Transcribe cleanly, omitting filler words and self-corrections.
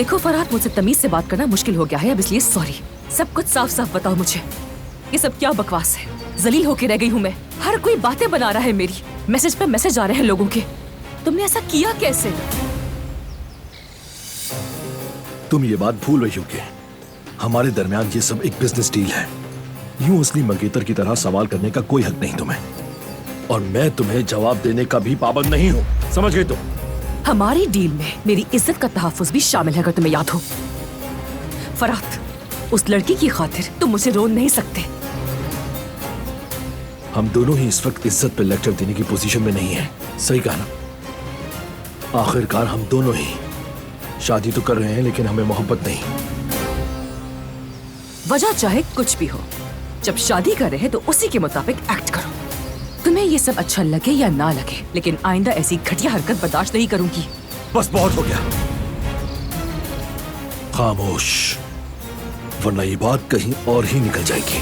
देखो फरहाद, मुझसे तमीज से बात करना मुश्किल हो गया है, अब इसलिए सॉरी। सब कुछ साफ साफ बताओ मुझे, ये सब क्या बकवास है? जलील होके रह गई हूँ मैं। हर कोई बातें बना रहा है मेरी, मैसेज पे मैसेज आ रहे हैं लोगों के। तुमने ऐसा किया कैसे? तुम ये बात भूल रही हो कि हमारे दरमियान ये सब एक बिजनेस डील है। यूं असली मंगेतर की तरह सवाल करने का कोई हक नहीं तुम्हें, और मैं तुम्हें जवाब देने का भी पाबंद नहीं हूँ, समझ गई तुम? हमारी डील में मेरी इज्जत का तहफ्फुज भी शामिल है, अगर तुम्हें याद हो। फरहाद, उस लड़की की खातिर तुम मुझे रोन नहीं सकते। हम दोनों ही इस वक्त इज्जत पे लेक्चर देने की पोजीशन में नहीं है, सही कहा ना? आखिरकार हम दोनों ही शादी तो कर रहे हैं, लेकिन हमें मोहब्बत नहीं। वजह चाहे कुछ भी हो, जब शादी कर रहे हैं तो उसी के मुताबिक एक्ट करो। तुम्हें ये सब अच्छा लगे या ना लगे, लेकिन आइंदा ऐसी घटिया हरकत बर्दाश्त नहीं करूंगी। बस बहुत हो गया, खामोश, वरना ये बात कहीं और ही निकल जाएगी।